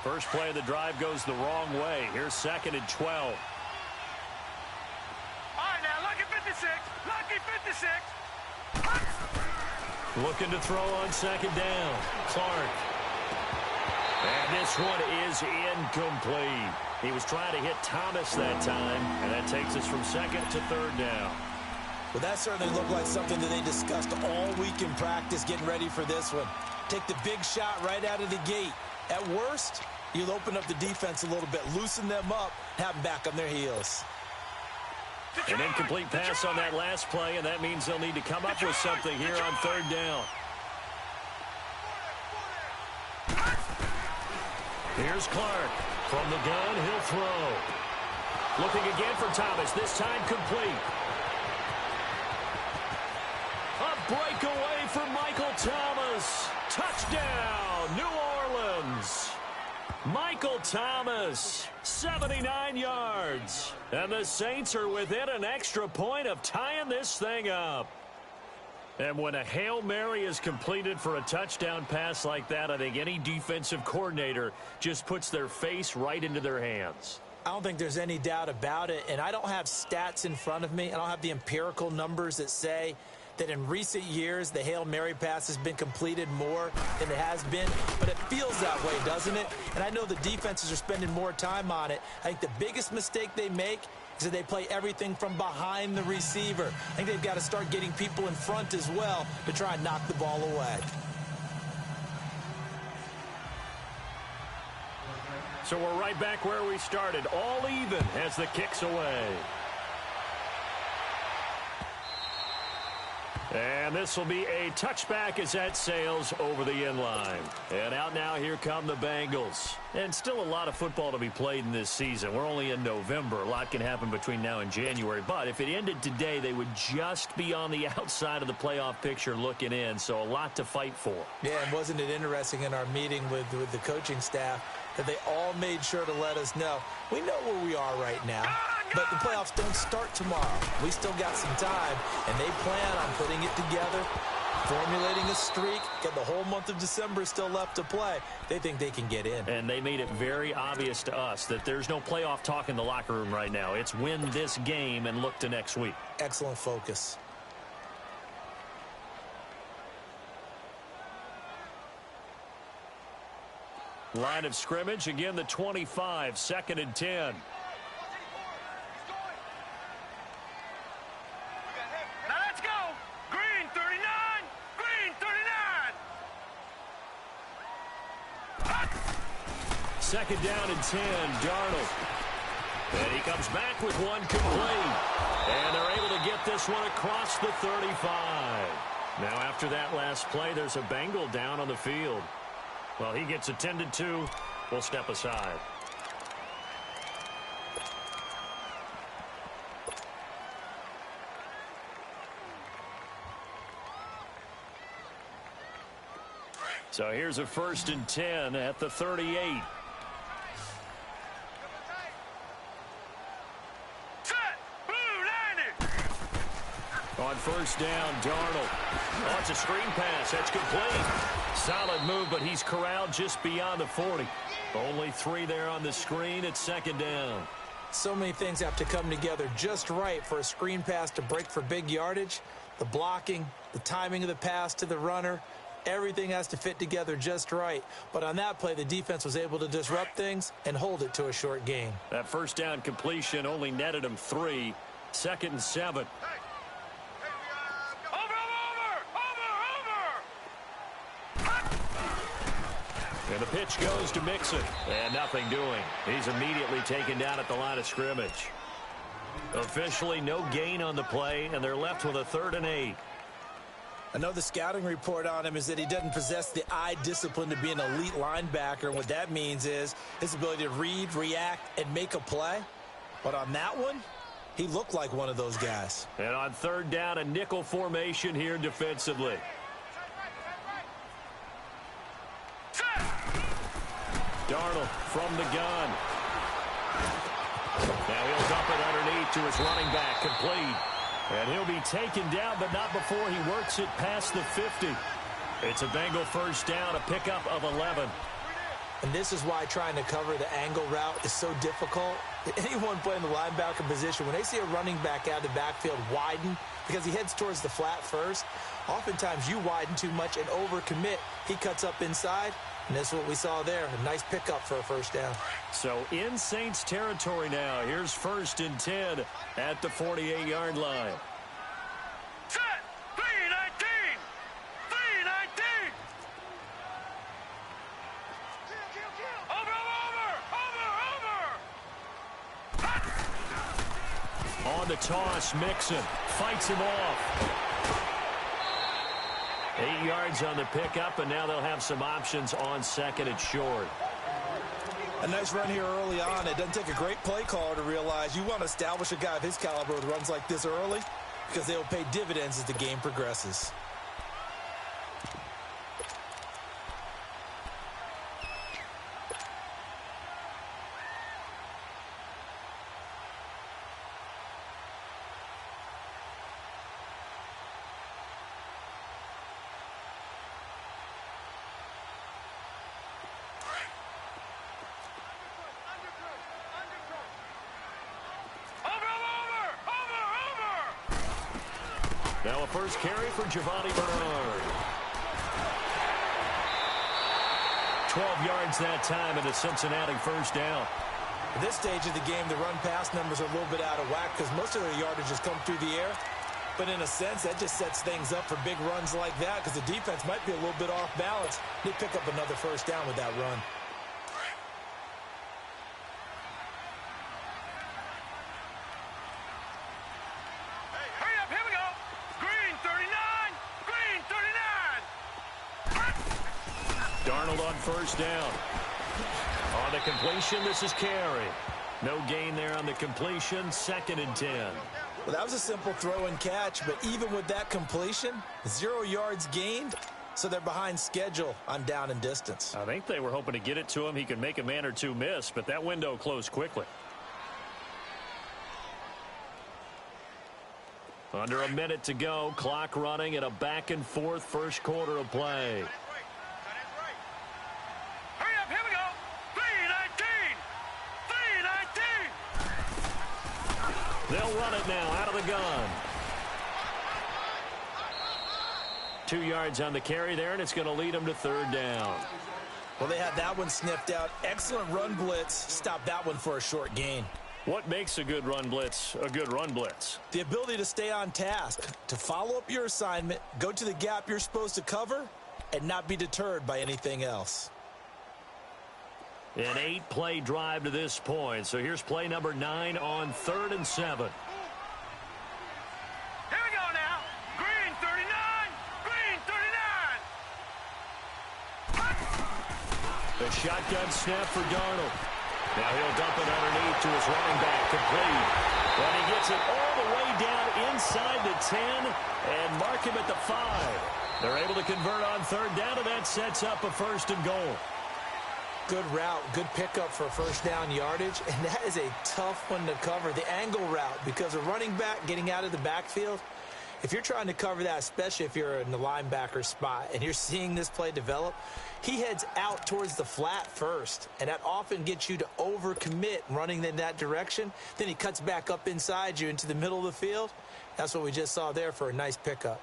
First play of the drive goes the wrong way. Here's 2nd and 12. All right, now, lucky 56. Lucky 56. Looking to throw on 2nd down. Clark. And this one is incomplete. He was trying to hit Thomas that time, and that takes us from 2nd to 3rd down. Well, that certainly looked like something that they discussed all week in practice getting ready for this one. Take the big shot right out of the gate. At worst, you'll open up the defense a little bit, loosen them up, have them back on their heels. An incomplete pass on that last play, and that means they'll need to come up with something here on 3rd down. Here's Clark. From the gun, he'll throw. Looking again for Thomas, this time complete. A breakaway for Michael Thomas. Touchdown, New Orleans. Michael Thomas, 79 yards. And the Saints are within an extra point of tying this thing up. And when a Hail Mary is completed for a touchdown pass like that, I think any defensive coordinator just puts their face right into their hands. I don't think there's any doubt about it, and I don't have stats in front of me. I don't have the empirical numbers that say that in recent years the Hail Mary pass has been completed more than it has been, but it feels that way, doesn't it? And I know the defenses are spending more time on it. I think the biggest mistake they make is that they play everything from behind the receiver. I think they've got to start getting people in front as well to try and knock the ball away. So we're right back where we started, all even as the kick's away. And this will be a touchback as that sails over the end line. And out now, here come the Bengals. And still a lot of football to be played in this season. We're only in November. A lot can happen between now and January. But if it ended today, they would just be on the outside of the playoff picture looking in. So a lot to fight for. Yeah, and wasn't it interesting in our meeting with the coaching staff that they all made sure to let us know, we know where we are right now, but the playoffs don't start tomorrow. We still got some time, and they plan on putting it together, formulating a streak, got the whole month of December still left to play. They think they can get in. And they made it very obvious to us that there's no playoff talk in the locker room right now. It's win this game and look to next week. Excellent focus. Line of scrimmage, again the 25, 2nd and 10. Now let's go. Green 39. Green 39. 2nd down and 10, Darnold. And he comes back with one complete. And they're able to get this one across the 35. Now after that last play, there's a Bengal down on the field. Well, he gets attended to. We'll step aside. So here's a 1st and 10 at the 38. Set. Blue landing. On 1st down, Darnold. Oh, it's a screen pass. That's complete. Solid move, but he's corralled just beyond the 40. Only 3 there on the screen. It's 2nd down. So many things have to come together just right for a screen pass to break for big yardage. The blocking, the timing of the pass to the runner, everything has to fit together just right. But on that play, the defense was able to disrupt things and hold it to a short gain. That 1st down completion only netted him 3. 2nd and 7. And the pitch goes to Mixon. And nothing doing. He's immediately taken down at the line of scrimmage. Officially no gain on the play, and they're left with a 3rd and 8. I know the scouting report on him is that he doesn't possess the eye discipline to be an elite linebacker. And what that means is his ability to read, react, and make a play. But on that one, he looked like one of those guys. And on 3rd down, a nickel formation here defensively. Darnold from the gun. Now he'll dump it underneath to his running back, complete. And he'll be taken down, but not before he works it past the 50. It's a Bengal 1st down, a pickup of 11. And this is why trying to cover the angle route is so difficult. Anyone playing the linebacker position, when they see a running back out of the backfield widen because he heads towards the flat first, oftentimes you widen too much and overcommit. He cuts up inside, and that's what we saw there. A nice pickup for a first down. So in Saints territory now. Here's 1st and 10 at the 48-yard line. Set. 3-19. 3-19. Over. On the toss, Mixon fights him off. 8 yards on the pickup, and now they'll have some options on 2nd and short. A nice run here early on. It doesn't take a great play caller to realize you want to establish a guy of his caliber with runs like this early because they will pay dividends as the game progresses. Now a first carry for Giovanni Bernard. 12 yards that time and a Cincinnati first down. At this stage of the game, the run-pass numbers are a little bit out of whack because most of their yardage has come through the air. But in a sense, that just sets things up for big runs like that because the defense might be a little bit off balance. They pick up another first down with that run. Hurry up, here we go. Green 39. Green 39. Darnold on first down. On the completion, this is Carey. No gain there on the completion. 2nd and 10. Well, that was a simple throw and catch, but even with that completion, 0 yards gained, so they're behind schedule on down and distance. I think they were hoping to get it to him. He could make a man or two miss, but that window closed quickly. Under a minute to go, clock running at a back-and-forth first quarter of play. Hurry up, here we go. 3-19. 3-19. They'll run it now out of the gun. 2 yards on the carry there, and it's going to lead them to 3rd down. Well, they had that one sniffed out. Excellent run blitz. Stop that one for a short gain. What makes a good run blitz a good run blitz? The ability to stay on task, to follow up your assignment, go to the gap you're supposed to cover, and not be deterred by anything else. An 8-play drive to this point. So here's play number 9 on 3rd and 7. Here we go now. Green 39. Green 39. The shotgun snap for Darnold. Now he'll dump it underneath to his running back, complete. And he gets it all the way down inside the 10 and mark him at the 5. They're able to convert on 3rd down, and that sets up a 1st and goal. Good route, good pickup for first down yardage, and that is a tough one to cover, the angle route, because a running back getting out of the backfield, if you're trying to cover that, especially if you're in the linebacker spot and you're seeing this play develop, he heads out towards the flat first, and that often gets you to overcommit running in that direction. Then he cuts back up inside you into the middle of the field. That's what we just saw there for a nice pickup.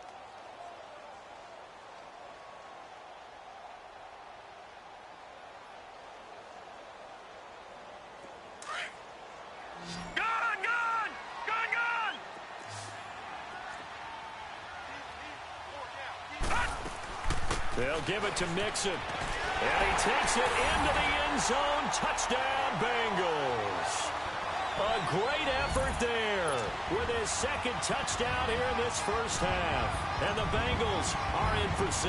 They'll give it to Mixon. And he takes it into the end zone. Touchdown, Bengals. A great effort there with his 2nd touchdown here in this first half. And the Bengals are in for 6.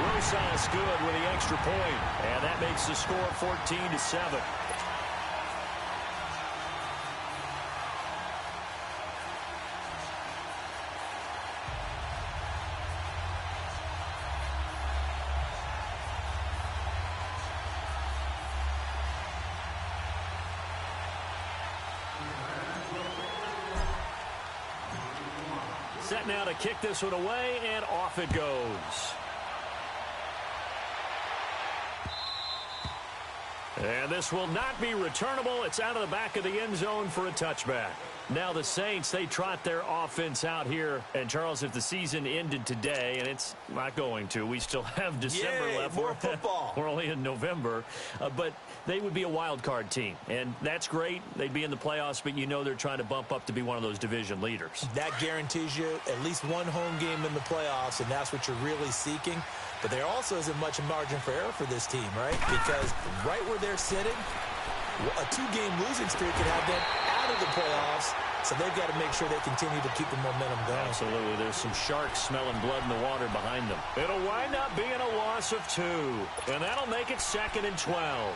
Rosas good with the extra point. And that makes the score 14-7. Set now to kick this one away, and off it goes. And this will not be returnable. It's out of the back of the end zone for a touchback. Now the Saints, they trot their offense out here. And, Charles, if the season ended today, and it's not going to, we still have December left. More football. We're only in November. But they would be a wild card team. And that's great. They'd be in the playoffs, but you know they're trying to bump up to be one of those division leaders. That guarantees you at least one home game in the playoffs, and that's what you're really seeking. But there also isn't much margin for error for this team, right? Because right where they're sitting, a two-game losing streak could have them out of the playoffs, so they've got to make sure they continue to keep the momentum going. Absolutely. There's some sharks smelling blood in the water behind them. It'll wind up being a loss of 2, and that'll make it 2nd and 12.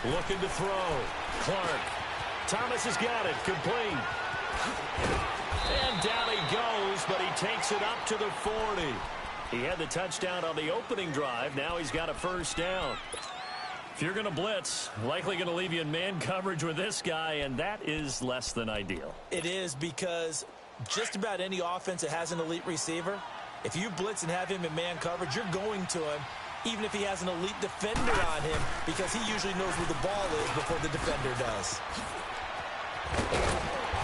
Looking to throw. Clark. Thomas has got it. Complete. And down he goes, but he takes it up to the 40. He had the touchdown on the opening drive. Now he's got a first down. If you're going to blitz, likely going to leave you in man coverage with this guy, and that is less than ideal. It is, because just about any offense that has an elite receiver, if you blitz and have him in man coverage, you're going to him, even if he has an elite defender on him, because he usually knows where the ball is before the defender does.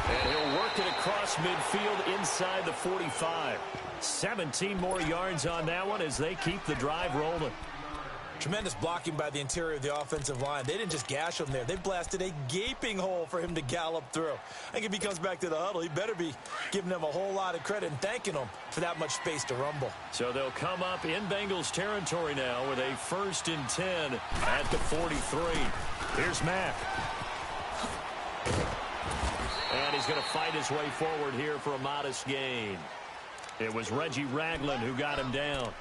And he'll work it across midfield inside the 45. 17 more yards on that one as they keep the drive rolling. Tremendous blocking by the interior of the offensive line. They didn't just gash him there. They blasted a gaping hole for him to gallop through. I think if he comes back to the huddle, he better be giving them a whole lot of credit and thanking them for that much space to rumble. So they'll come up in Bengals territory now with a 1st and 10 at the 43. Here's Mack. And he's going to fight his way forward here for a modest gain. It was Reggie Ragland who got him down.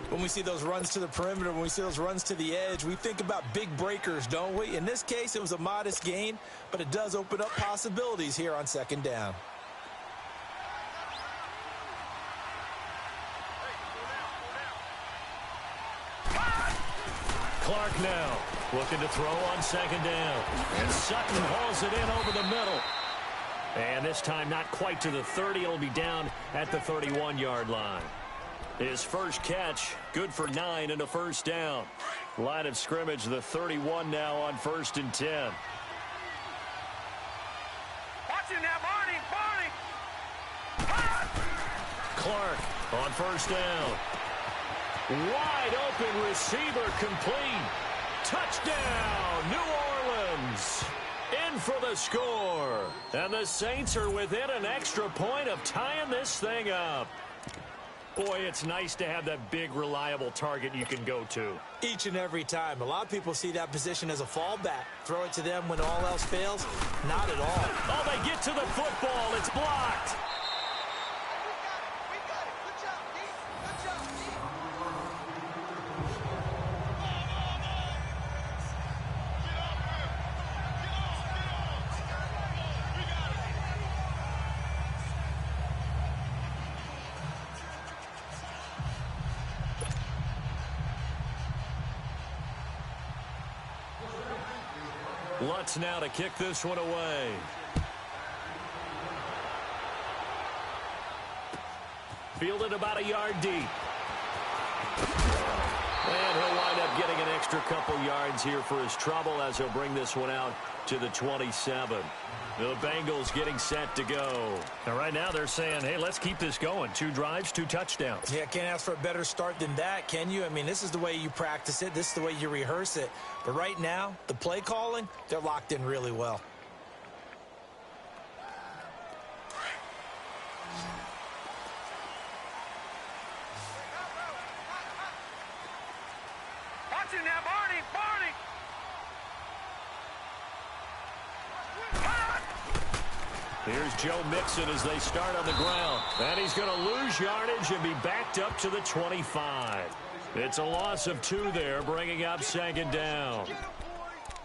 When we see those runs to the perimeter, when we see those runs to the edge, we think about big breakers, don't we? In this case, it was a modest gain, but it does open up possibilities here on 2nd down. Clark now looking to throw on 2nd down. And Sutton hauls it in over the middle. And this time not quite to the 30. It'll be down at the 31-yard line. His first catch, good for 9 and a first down. Line of scrimmage, the 31 now on 1st and 10. Watch him now, Barney! Clark on 1st down. Wide open receiver complete. Touchdown, New Orleans. In for the score. And the Saints are within an extra point of tying this thing up. Boy, it's nice to have that big, reliable target you can go to. Each and every time. A lot of people see that position as a fallback. Throw it to them when all else fails. Not at all. Oh, they get to the football. It's blocked. We got it. Good job, D. Good job, D. Lutz now to kick this one away. Fielded about a yard deep. And he'll wind up getting an extra couple yards here for his trouble as he'll bring this one out to the 27. The Bengals getting set to go. And right now they're saying, hey, let's keep this going. 2 drives, 2 touchdowns. Yeah, can't ask for a better start than that, can you? I mean, this is the way you practice it. This is the way you rehearse it. But right now, the play calling, they're locked in really well. Watch him now, Barney! Here's Joe Mixon as they start on the ground. And he's going to lose yardage and be backed up to the 25. It's a loss of 2 there, bringing up 2nd down.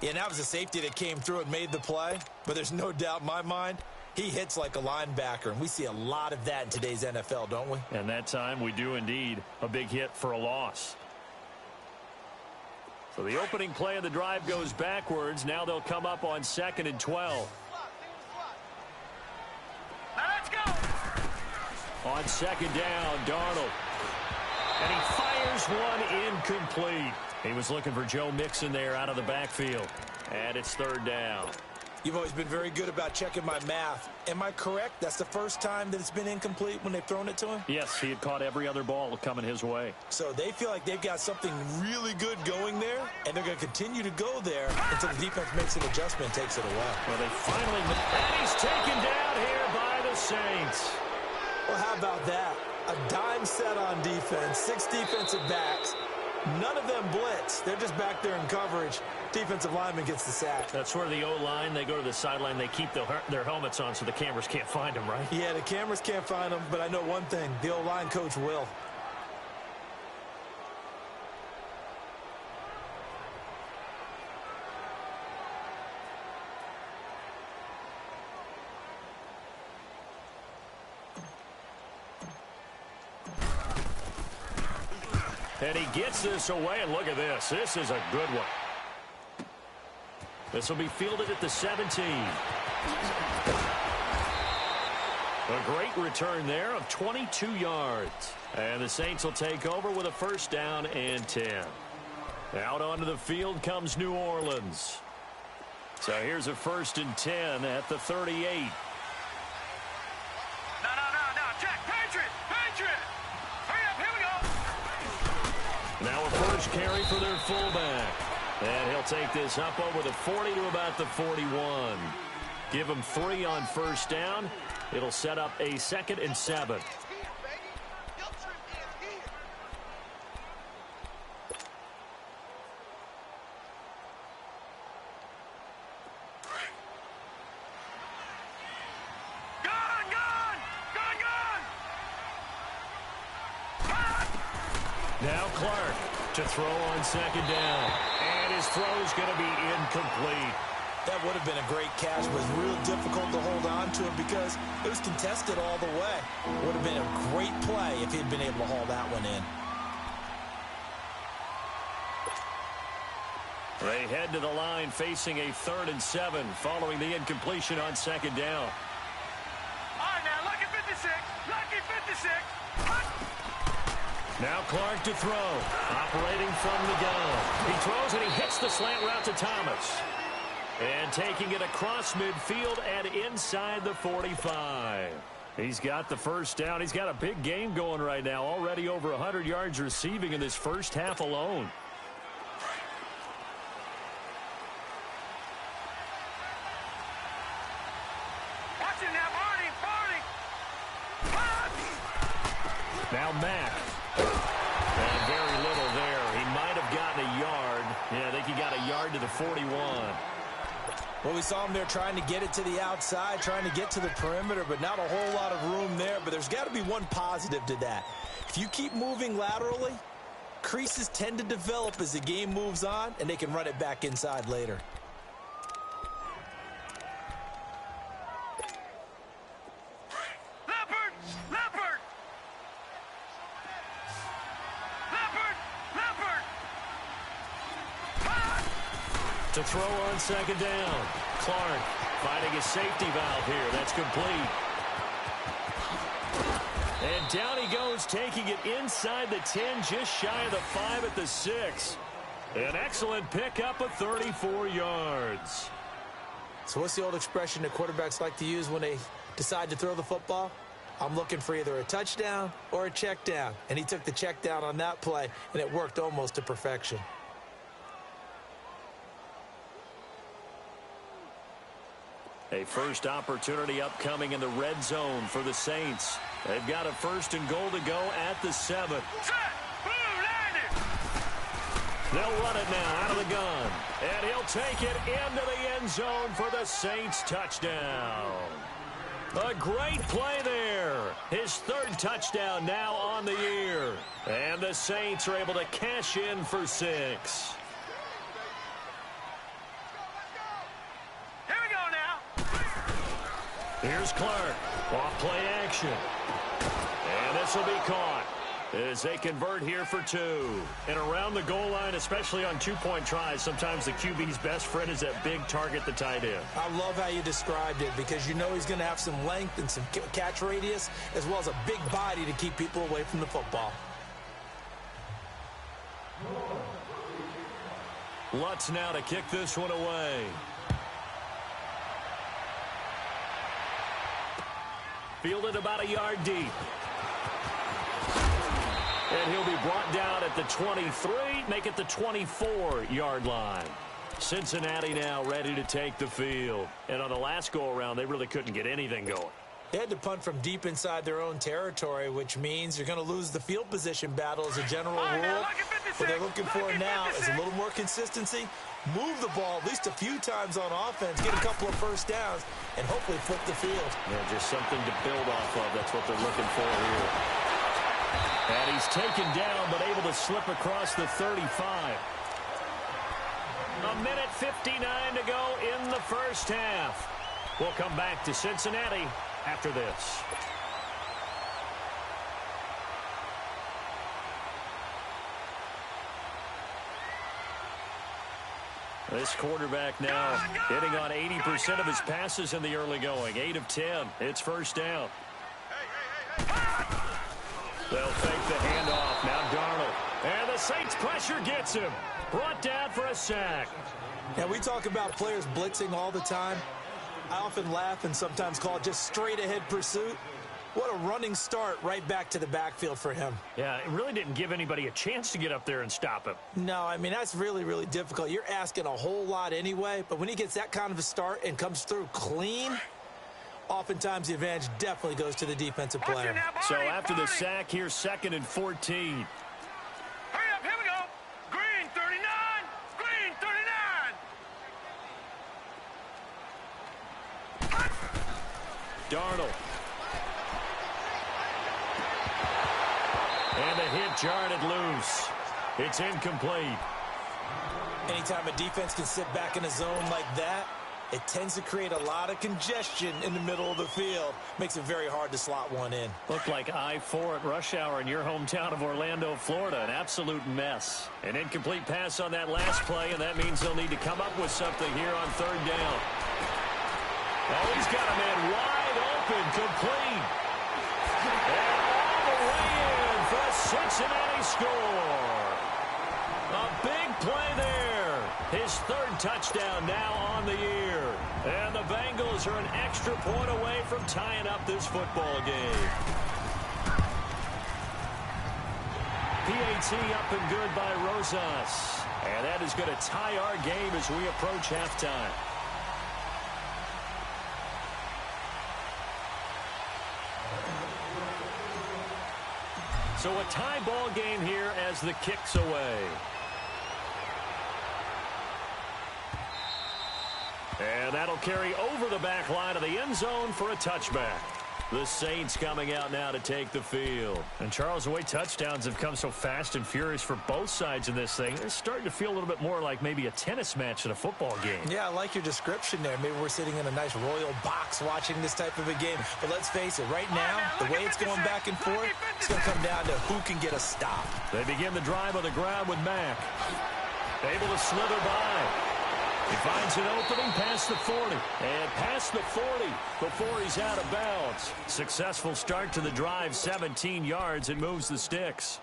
Yeah, that was a safety that came through and made the play. But there's no doubt in my mind, he hits like a linebacker. And we see a lot of that in today's NFL, don't we? And that time we do indeed. A big hit for a loss. So the opening play of the drive goes backwards. Now they'll come up on 2nd and 12. Now let's go. On 2nd down, Darnold. And he fires one incomplete. He was looking for Joe Mixon there out of the backfield. And it's 3rd down. You've always been very good about checking my math. Am I correct? That's the first time that it's been incomplete when they've thrown it to him? Yes, he had caught every other ball coming his way. So they feel like they've got something really good going there, and they're going to continue to go there until the defense makes an adjustment and takes it away. Well, they finally... And he's taken down here by the Saints. Well, how about that? A dime set on defense, 6 defensive backs. None of them blitz. They're just back there in coverage. Defensive lineman gets the sack. That's where the O-line, they go to the sideline, they keep their helmets on so the cameras can't find them, right? Yeah, the cameras can't find them, but I know one thing. The O-line coach will. And he gets this away, and look at this. This is a good one. This will be fielded at the 17. A great return there of 22 yards. And the Saints will take over with a 1st down and 10. Out onto the field comes New Orleans. So here's a 1st and 10 at the 38. No. Check. Patriot. Hurry up. Here we go. Now a first carry for their fullback. And he'll take this up over the 40 to about the 41. Give him 3 on 1st down. It'll set up a 2nd and 7. Now Clark to throw on 2nd down. And his throw is going to be incomplete. That would have been a great catch, but it was real difficult to hold on to him because it was contested all the way. Would have been a great play if he'd been able to haul that one in. They head to the line facing a 3rd and 7 following the incompletion on 2nd down. All right, now, lucky 56. Lucky 56. Now Clark to throw. Operating from the gun. He throws and he hits the slant route to Thomas. And taking it across midfield and inside the 45. He's got the 1st down. He's got a big game going right now. Already over 100 yards receiving in this first half alone. Watch it now, Barney. Now Mack. And very little there. He might have gotten a yard. Yeah, I think he got a yard to the 41. Well, we saw him there trying to get it to the outside, trying to get to the perimeter, but not a whole lot of room there. But there's got to be one positive to that. If you keep moving laterally, creases tend to develop as the game moves on, and they can run it back inside later. To throw on 2nd down. Clark finding a safety valve here. That's complete. And down he goes, taking it inside the 10, just shy of the 5 at the 6. An excellent pickup of 34 yards. So what's the old expression that quarterbacks like to use when they decide to throw the football? I'm looking for either a touchdown or a check down. And he took the check down on that play, and it worked almost to perfection. A first opportunity upcoming in the red zone for the Saints. They've got a 1st and goal to go at the 7. They'll run it now out of the gun. And he'll take it into the end zone for the Saints touchdown. A great play there. His 3rd touchdown now on the year. And the Saints are able to cash in for 6. Here's Clark. Off play action. And this will be caught. as they convert here for 2. And around the goal line, especially on two-point tries, sometimes the QB's best friend is that big target, the tight end. I love how you described it because you know he's going to have some length and some catch radius as well as a big body to keep people away from the football. Lutz now to kick this one away. Fielded about a yard deep. And he'll be brought down at the 23, make it the 24-yard line. Cincinnati now ready to take the field. And on the last go-around, they really couldn't get anything going. They had to punt from deep inside their own territory, which means you're going to lose the field position battle as a general rule. What they're looking for now is a little more consistency, move the ball at least a few times on offense, get a couple of first downs, and hopefully flip the field. Yeah, just something to build off of. That's what they're looking for here. And he's taken down, but able to slip across the 35. A minute 59 to go in the first half. We'll come back to Cincinnati after this. This quarterback now hitting on 80% of his passes in the early going. 8 of 10. It's first down. They'll fake the handoff. Now Darnold. And the Saints pressure gets him. Brought down for a sack. Now, we talk about players blitzing all the time. I often laugh and sometimes call it just straight-ahead pursuit. What a running start right back to the backfield for him. Yeah, it really didn't give anybody a chance to get up there and stop him. No, I mean, that's really, really difficult. You're asking a whole lot anyway, but when he gets that kind of a start and comes through clean, oftentimes the advantage definitely goes to the defensive player. So after the sack, here's 2nd and 14. Hurry up, here we go. Green 39. Green 39. Darnold. And the hit jarred it loose. It's incomplete. Anytime a defense can sit back in a zone like that, it tends to create a lot of congestion in the middle of the field. Makes it very hard to slot one in. Looked like I-4 at rush hour in your hometown of Orlando, Florida. An absolute mess. An incomplete pass on that last play, and that means they'll need to come up with something here on 3rd down. Oh, he's got a man wide open, complete. And all the way in for a Cincinnati score. A big play there. His 3rd touchdown now on the year. And the Bengals are an extra point away from tying up this football game. PAT up and good by Rosas. And that is going to tie our game as we approach halftime. So a tie ball game here as the kick's away. And that'll carry over the back line of the end zone for a touchback. The Saints coming out now to take the field. And, Charles, the way touchdowns have come so fast and furious for both sides in this thing, it's starting to feel a little bit more like maybe a tennis match in a football game. Yeah, I like your description there. Maybe we're sitting in a nice royal box watching this type of a game. But let's face it, right now, the way it's going back and forth, it's going to come down to who can get a stop. They begin the drive on the ground with Mack. Able to slither by. He finds an opening past the 40. And past the 40 before he's out of bounds. Successful start to the drive, 17 yards, and moves the sticks.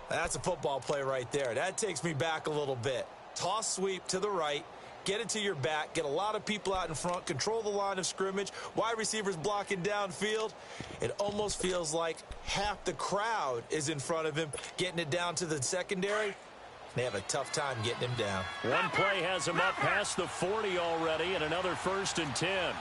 That's a football play right there. That takes me back a little bit. Toss sweep to the right. Get it to your back. Get a lot of people out in front. Control the line of scrimmage. Wide receivers blocking downfield. It almost feels like half the crowd is in front of him, getting it down to the secondary. They have a tough time getting him down. One play has him up past the 40 already, and another 1st and 10.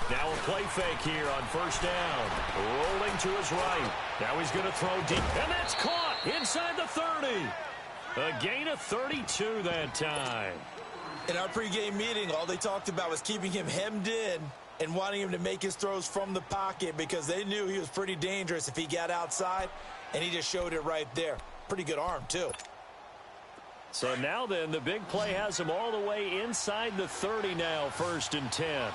Now a play fake here on 1st down. Rolling to his right. Now he's going to throw deep, and that's caught inside the 30. A gain of 32 that time. In our pregame meeting, all they talked about was keeping him hemmed in and wanting him to make his throws from the pocket because they knew he was pretty dangerous if he got outside. And he just showed it right there. Pretty good arm, too. So now then, the big play has him all the way inside the 30 now, 1st and 10.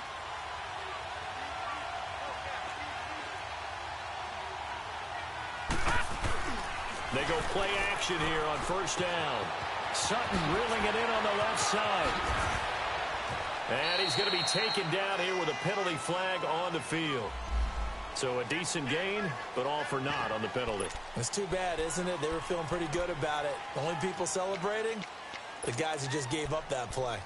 They go play action here on first down. Sutton reeling it in on the left side. And he's going to be taken down here with a penalty flag on the field. So a decent gain, but all for naught on the penalty. It's too bad, isn't it? They were feeling pretty good about it. The only people celebrating, the guys who just gave up that play.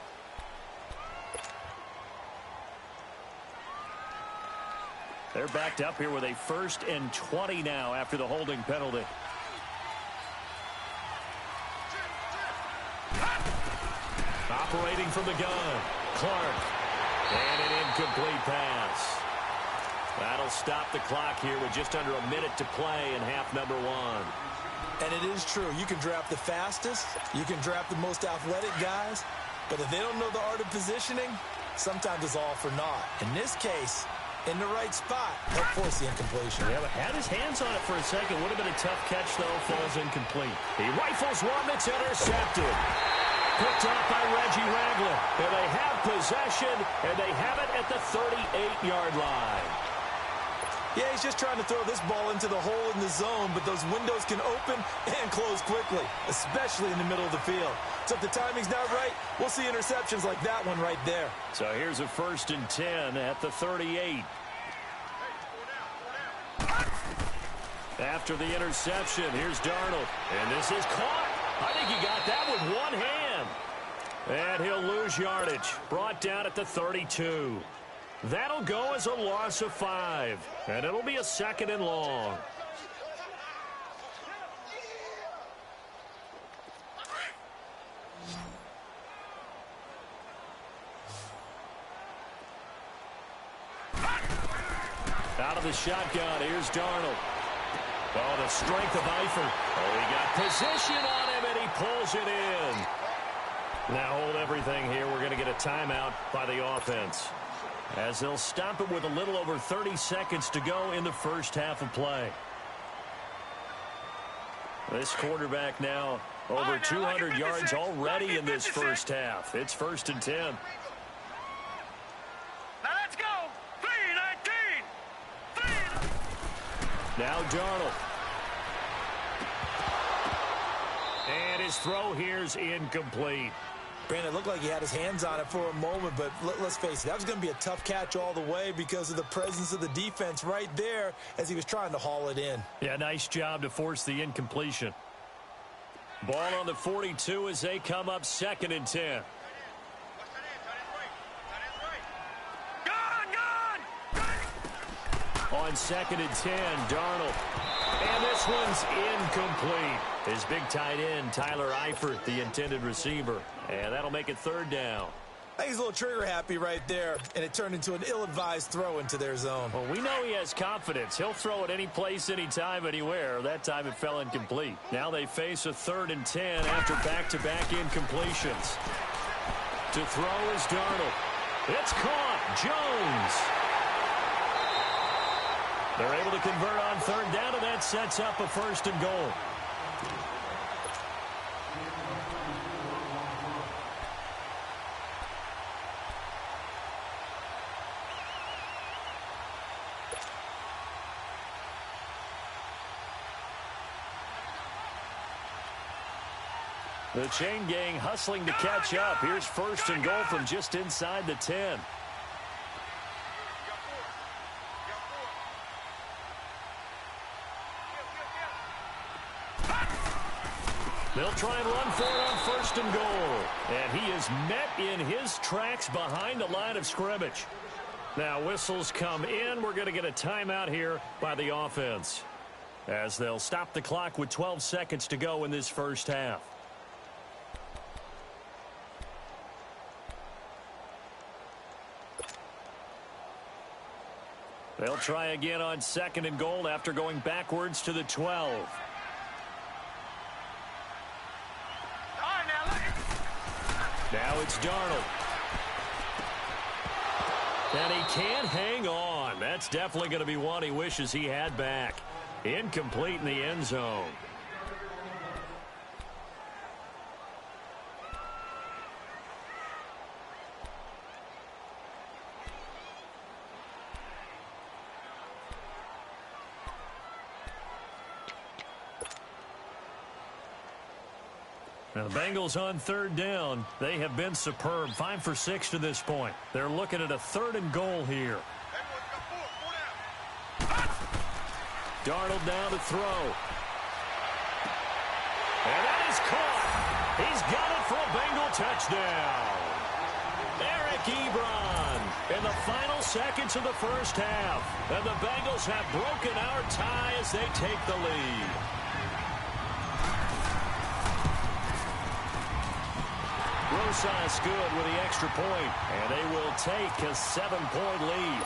They're backed up here with a 1st and 20 now after the holding penalty. Operating from the gun, Clark. And an incomplete pass. That'll stop the clock here with just under a minute to play in half number 1. And it is true. You can draft the fastest. You can draft the most athletic guys. But if they don't know the art of positioning, sometimes it's all for naught. In this case, in the right spot, he'll force the incompletion. Yeah, but had his hands on it for a second. Would have been a tough catch, though. Falls incomplete. He rifles one that's intercepted. Picked up by Reggie Ragland. And they have possession, and they have it at the 38-yard line. Yeah, he's just trying to throw this ball into the hole in the zone, but those windows can open and close quickly, especially in the middle of the field. So if the timing's not right, we'll see interceptions like that one right there. So here's a 1st and 10 at the 38. After the interception, here's Darnold. And this is caught. I think he got that with one hand. And he'll lose yardage. Brought down at the 32. That'll go as a loss of 5. And it'll be a 2nd and long. Out of the shotgun, here's Darnold. Oh, the strength of Eifert. Oh, he got position on him, and he pulls it in. Now hold everything here. We're going to get a timeout by the offense, as they'll stop it with a little over 30 seconds to go in the first half of play. This quarterback now over 200 yards already in this first half. It's 1st and 10. Now let's go. 3-19. Now Darnold. And his throw here's incomplete. Brandon, it looked like he had his hands on it for a moment, but let's face it, that was going to be a tough catch all the way because of the presence of the defense right there as he was trying to haul it in. Yeah, nice job to force the incompletion. Ball on the 42 as they come up 2nd and 10. On 2nd and 10, Darnold. And this one's incomplete. His big tight end, Tyler Eifert, the intended receiver. And that'll make it 3rd down. I think he's a little trigger happy right there, and it turned into an ill-advised throw into their zone. Well, we know he has confidence. He'll throw it any place, anytime, anywhere. That time it fell incomplete. Now they face a 3rd and 10 after back-to-back incompletions. To throw is Darnold. It's caught. Jones. They're able to convert on 3rd down, and that sets up a 1st and goal. The chain gang hustling to catch up. Here's 1st and goal from just inside the 10. They'll try and run for it on 1st and goal. And he is met in his tracks behind the line of scrimmage. Now whistles come in. We're going to get a timeout here by the offense, as they'll stop the clock with 12 seconds to go in this first half. They'll try again on 2nd and goal after going backwards to the 12. Now it's Darnold. And he can't hang on. That's definitely going to be one he wishes he had back. Incomplete in the end zone. Now the Bengals on third down. They have been superb. 5 for 6 to this point. They're looking at a 3rd and goal here. Darnold down to throw. And that is caught. He's got it for a Bengal touchdown. Eric Ebron in the final seconds of the first half. And the Bengals have broken our tie as they take the lead. Rosas good with the extra point, and they will take a 7-point lead.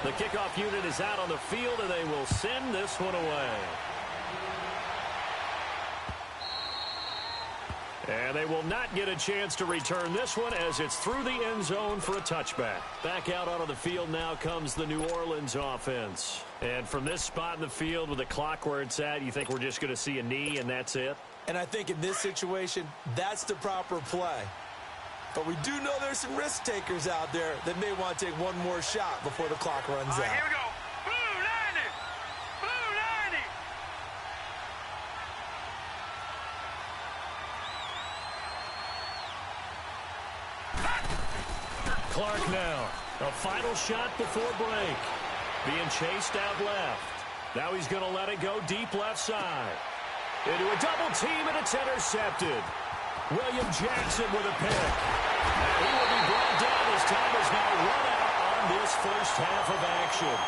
The kickoff unit is out on the field, and they will send this one away. And they will not get a chance to return this one as it's through the end zone for a touchback. Back out onto the field now comes the New Orleans offense. And from this spot in the field with the clock where it's at, you think we're just going to see a knee and that's it? And I think in this situation, that's the proper play. But we do know there's some risk takers out there that may want to take one more shot before the clock runs out. Here we go. Blue 90. Blue 90. Clark now. A final shot before break. Being chased out left. Now he's going to let it go deep left side. Into a double team, and it's intercepted. William Jackson with a pick. He will be brought down as time has now run out on this first half of action.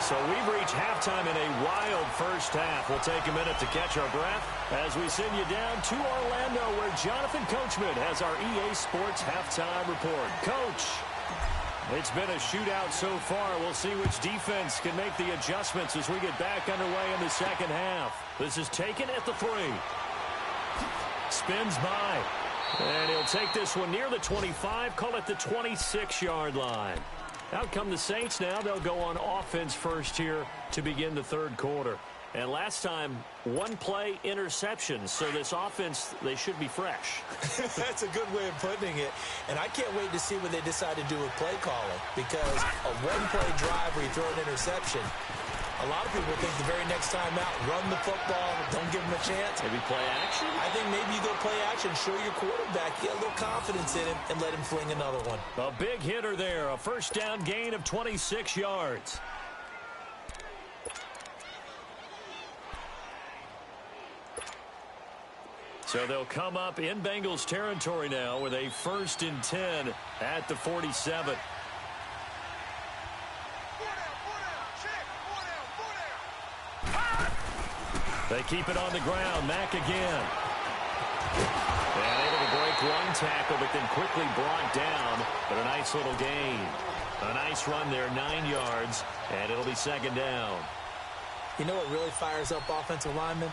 So we've reached halftime in a wild first half. We'll take a minute to catch our breath as we send you down to Orlando, where Jonathan Coachman has our EA Sports halftime report. Coach, it's been a shootout so far. We'll see which defense can make the adjustments as we get back underway in the second half. This is taken at the 3. Spins by. And he'll take this one near the 25, call it the 26-yard line. Out come the Saints now. They'll go on offense first here to begin the third quarter. And last time, one play interception. So this offense, they should be fresh. That's a good way of putting it. And I can't wait to see what they decide to do with play calling. Because a one-play drive where you throw an interception, a lot of people think the very next time out, run the football, don't give him a chance. Maybe play action? I think maybe you go play action, show your quarterback, get a little confidence in him, and let him fling another one. A big hitter there, a first down gain of 26 yards. So they'll come up in Bengals territory now with a 1st and 10 at the 47. They keep it on the ground. Mack again. And able to break one tackle, but then quickly brought down. But a nice little gain. A nice run there, 9 yards, and it'll be 2nd down. You know what really fires up offensive linemen?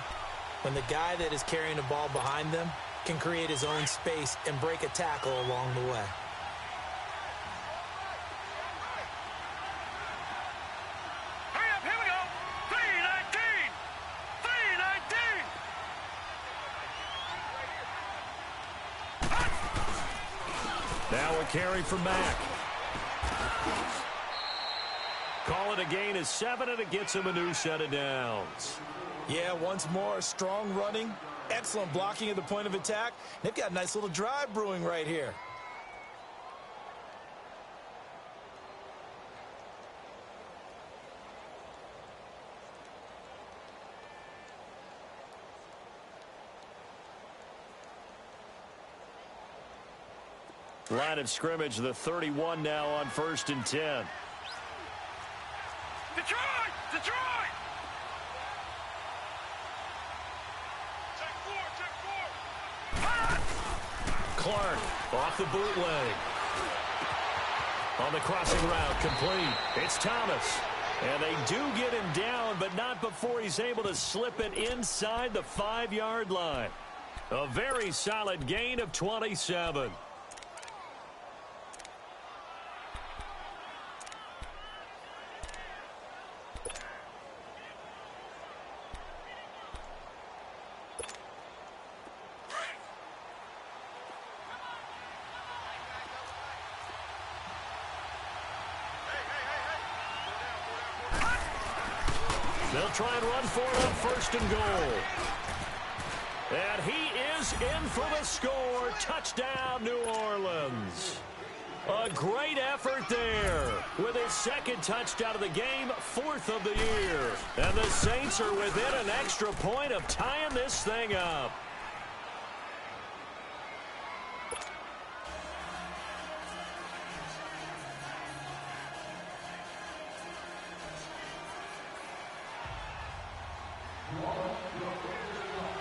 When the guy that is carrying the ball behind them can create his own space and break a tackle along the way. Hurry up, here we go. 319. 319. Now a carry from Mack. Call it a gain of 7, and it gets him a new set of downs. Yeah, once more, strong running, excellent blocking at the point of attack. They've got a nice little drive brewing right here. Line of scrimmage, the 31 now on 1st and 10. Detroit! Detroit! Clark off the bootleg. On the crossing route, complete. It's Thomas. And they do get him down, but not before he's able to slip it inside the 5-yard line. A very solid gain of 27. They'll try and run for it on first and goal. And he is in for the score. Touchdown, New Orleans. A great effort there with his second touchdown of the game, fourth of the year. And the Saints are within an extra point of tying this thing up.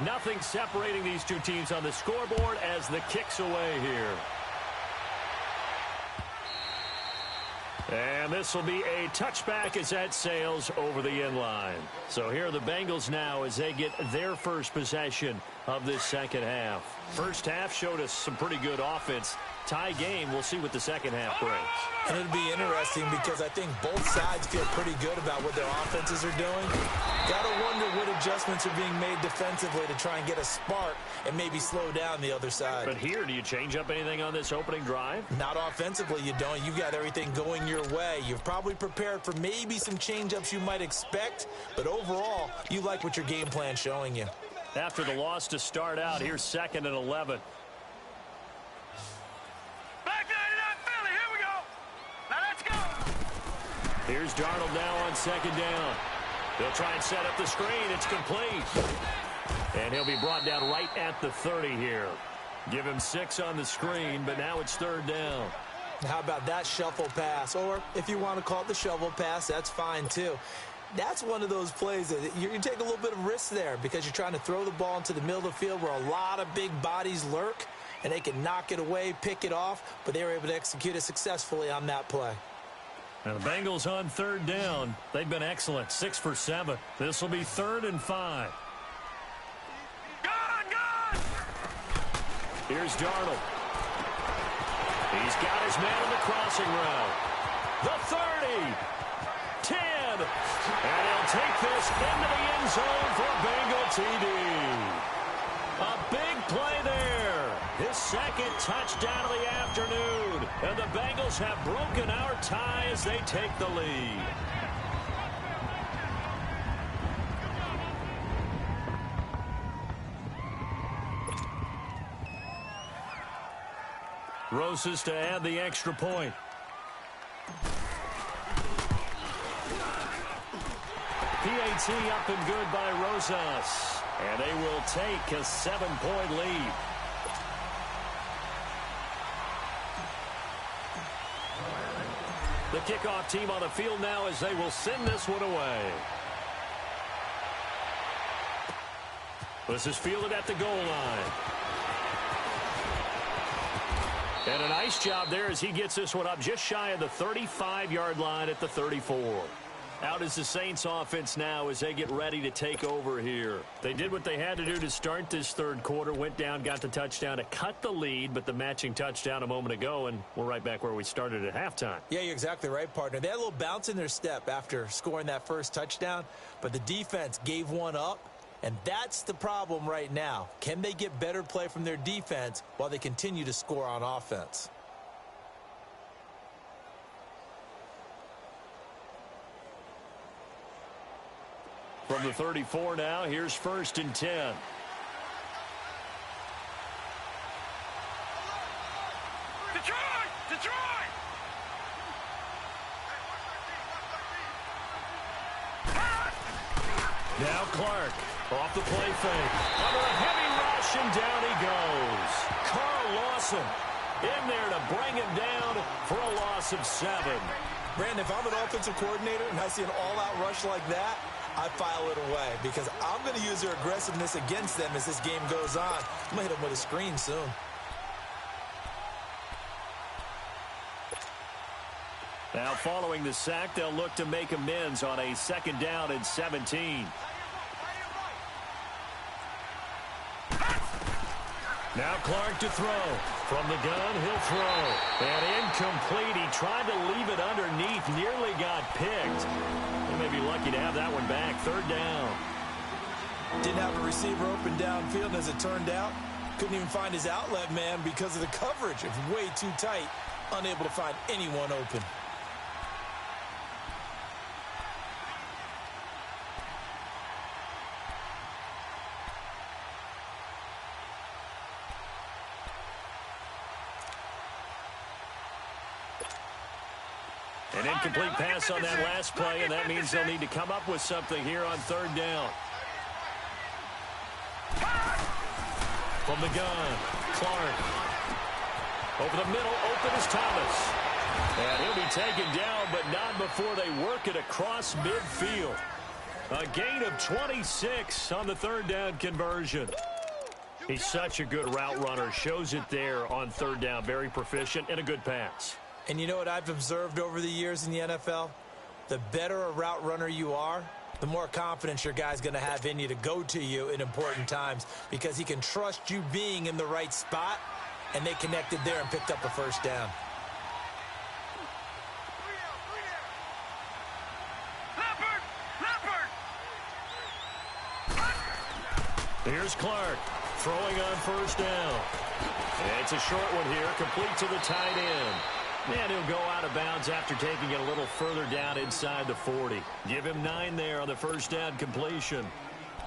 Nothing separating these two teams on the scoreboard as the kick's away here. And this will be a touchback as that sails over the end line. So here are the Bengals now as they get their first possession of this second half. First half showed us some pretty good offense. Tie game, we'll see what the second half brings. And it'll be interesting because I think both sides feel pretty good about what their offenses are doing. Got to wonder what adjustments are being made defensively to try and get a spark and maybe slow down the other side. But here, do you change up anything on this opening drive? Not offensively, you don't. You've got everything going your way. You've probably prepared for maybe some change-ups you might expect, but overall, you like what your game plan's showing you. After the loss to start out, here's 2nd and 11. Here's Darnold now on 2nd down. They'll try and set up the screen. It's complete. And he'll be brought down right at the 30 here. Give him 6 on the screen, but now it's 3rd down. How about that shuffle pass? Or if you want to call it the shovel pass, that's fine too. That's one of those plays that you take a little bit of risk there because you're trying to throw the ball into the middle of the field where a lot of big bodies lurk, and they can knock it away, pick it off, but they were able to execute it successfully on that play. And the Bengals on 3rd down. They've been excellent, 6 for 7. This will be 3rd and 5. Here's Darnold. He's got his man on the crossing route. The 30. 10. And he'll take this into the end zone for a Bengal TD. A big play there. His second touchdown of the afternoon. And the Bengals have broken our tie as they take the lead. Rosas to add the extra point. PAT up and good by Rosas. And they will take a 7-point lead. The kickoff team on the field now as they will send this one away. This is fielded at the goal line. And a nice job there as he gets this one up just shy of the 35-yard line at the 34. Out is the Saints offense now as they get ready to take over here. They did what they had to do to start this third quarter, went down, got the touchdown to cut the lead, but the matching touchdown a moment ago, and we're right back where we started at halftime. Yeah, you're exactly right, partner. They had a little bounce in their step after scoring that first touchdown, but the defense gave one up, and that's the problem right now. Can they get better play from their defense while they continue to score on offense? From the 34 now, here's 1st and 10. Detroit! Detroit! Now Clark off the play fake. Under a heavy rush, and down he goes. Carl Lawson in there to bring him down for a loss of 7. Brandon, if I'm an offensive coordinator and I see an all-out rush like that, I file it away because I'm going to use their aggressiveness against them as this game goes on. I'm going to hit them with a screen soon. Now following the sack, they'll look to make amends on a 2nd down and 17. Now Clark to throw. From the gun, he'll throw. And incomplete. He tried to leave it underneath. Nearly got picked. They may be lucky to have that one back. 3rd down. Didn't have a receiver open downfield, as it turned out. Couldn't even find his outlet man because of the coverage. It was way too tight. Unable to find anyone open. An incomplete pass on that last play, and that means they'll need to come up with something here on third down. From the gun, Clark. Over the middle, open is Thomas. And he'll be taken down, but not before they work it across midfield. A gain of 26 on the third down conversion. He's such a good route runner. Shows it there on third down. Very proficient and a good pass. And you know what I've observed over the years in the NFL? The better a route runner you are, the more confidence your guy's going to have in you to go to you in important times because he can trust you being in the right spot, and they connected there and picked up the first down. Here's Clark throwing on first down. It's a short one here, complete to the tight end. And he'll go out of bounds after taking it a little further down inside the 40. Give him 9 there on the first down completion.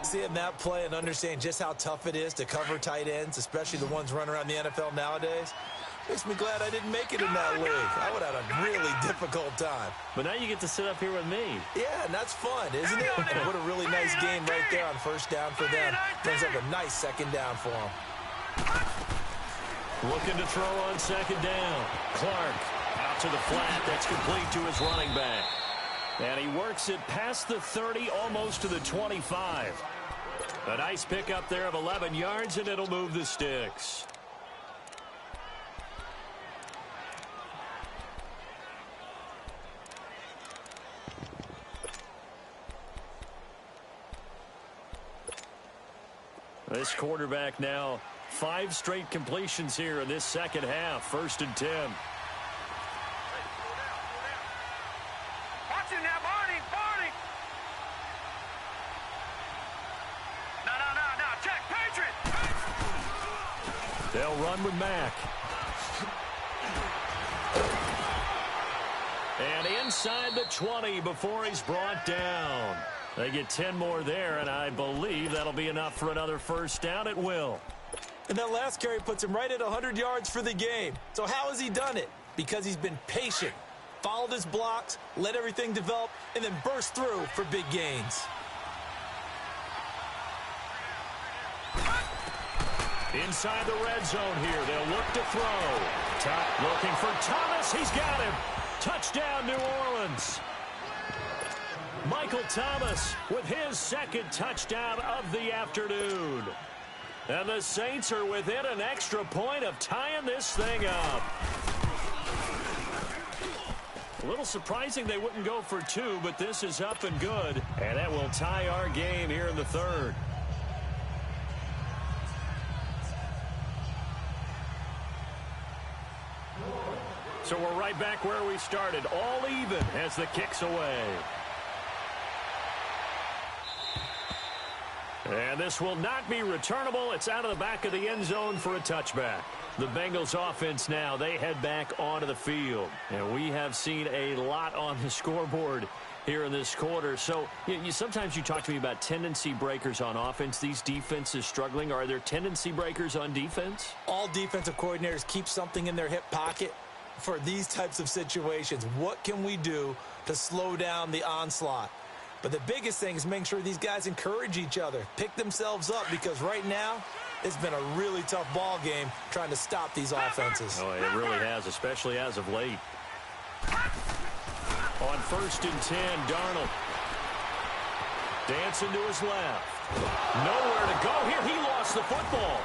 Seeing that play and understanding just how tough it is to cover tight ends, especially the ones running around the NFL nowadays, makes me glad I didn't make it in that league. I would have had a really difficult time. But now you get to sit up here with me. Yeah, and that's fun, isn't it? And what a really nice game right there on first down for them. Brings up a nice second down for them. Looking to throw on second down. Clark out to the flat. That's complete to his running back. And he works it past the 30, almost to the 25. A nice pickup there of 11 yards, and it'll move the sticks. This quarterback now 5 straight completions here in this second half. 1st and 10. Watch it now, Barney. No. Check, Patriot. They'll run with Mack. And inside the 20 before he's brought down. They get 10 more there, and I believe that'll be enough for another first down. It will. And that last carry puts him right at 100 yards for the game. So how has he done it? Because he's been patient, followed his blocks, let everything develop, and then burst through for big gains. Inside the red zone here, they'll look to throw. Looking for Thomas. He's got him. Touchdown, New Orleans. Michael Thomas with his second touchdown of the afternoon. And the Saints are within an extra point of tying this thing up. A little surprising they wouldn't go for 2, but this is up and good. And that will tie our game here in the third. So we're right back where we started. All even as the kick's away. And this will not be returnable. It's out of the back of the end zone for a touchback. The Bengals offense now, they head back onto the field. And we have seen a lot on the scoreboard here in this quarter. So sometimes you talk to me about tendency breakers on offense. These defenses struggling. Are there tendency breakers on defense? All defensive coordinators keep something in their hip pocket for these types of situations. What can we do to slow down the onslaught? But the biggest thing is making sure these guys encourage each other, pick themselves up, because right now it's been a really tough ball game trying to stop these offenses. Oh, it really has, especially as of late. On 1st and 10, Darnold. Dancing to his left. Nowhere to go here. He lost the football.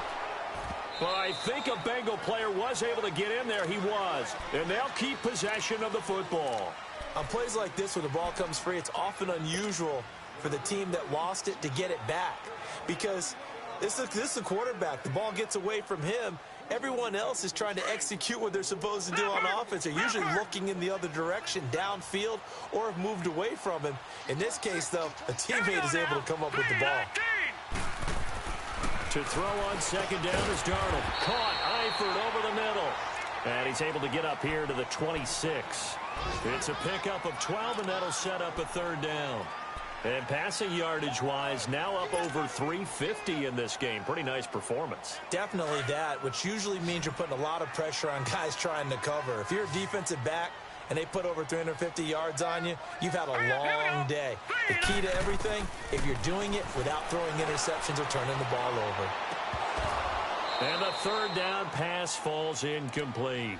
But I think a Bengal player was able to get in there. He was. And they'll keep possession of the football. On plays like this where the ball comes free, it's often unusual for the team that lost it to get it back. Because this is a quarterback. The ball gets away from him. Everyone else is trying to execute what they're supposed to do on offense. They're usually looking in the other direction, downfield, or have moved away from him. In this case, though, a teammate is able to come up with the ball. To throw on second down is Darnold. Caught, Eifert over the middle. And he's able to get up here to the 26. It's a pickup of 12, and that'll set up a third down. And passing yardage-wise, now up over 350 in this game. Pretty nice performance. Definitely that, which usually means you're putting a lot of pressure on guys trying to cover. If you're a defensive back and they put over 350 yards on you, you've had a long day. The key to everything, if you're doing it without throwing interceptions or turning the ball over. And the third down pass falls incomplete.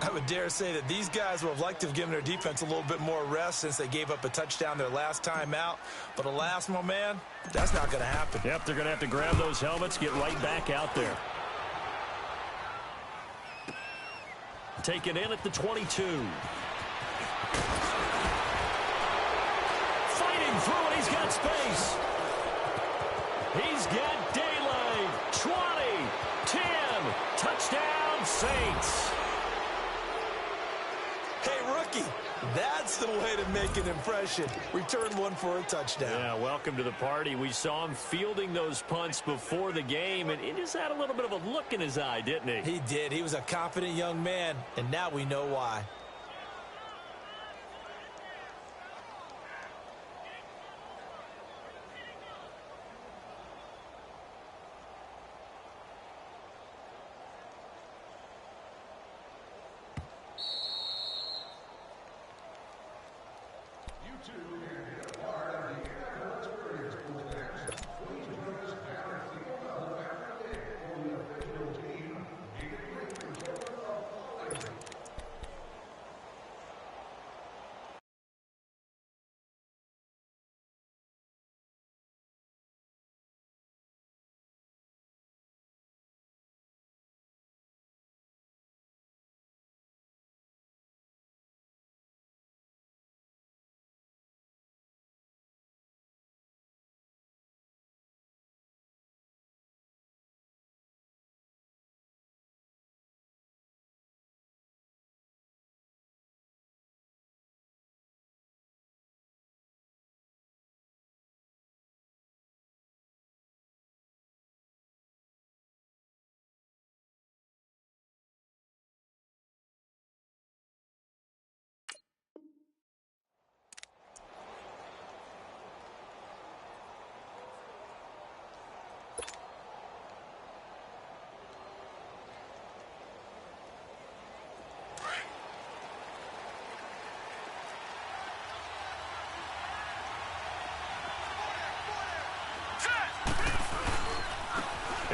I would dare say that these guys would have liked to have given their defense a little bit more rest since they gave up a touchdown their last time out. But alas, my man, that's not going to happen. Yep, they're going to have to grab those helmets, get right back out there. Taken in at the 22. Fighting through it, he's got space. He's got daylight. 20, 10, touchdown Saints. Hey, rookie, that's the way to make an impression. Return one for a touchdown. Yeah, welcome to the party. We saw him fielding those punts before the game, and he just had a little bit of a look in his eye, didn't he? He did. He was a confident young man, and now we know why.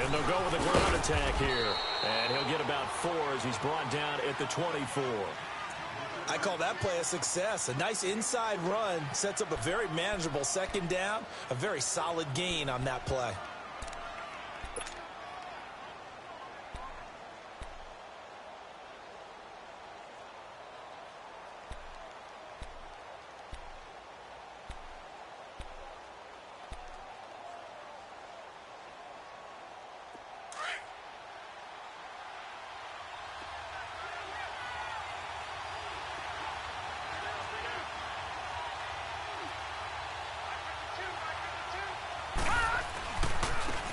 And they'll go with a ground attack here. And he'll get about 4 as he's brought down at the 24. I call that play a success. A nice inside run sets up a very manageable second down. A very solid gain on that play.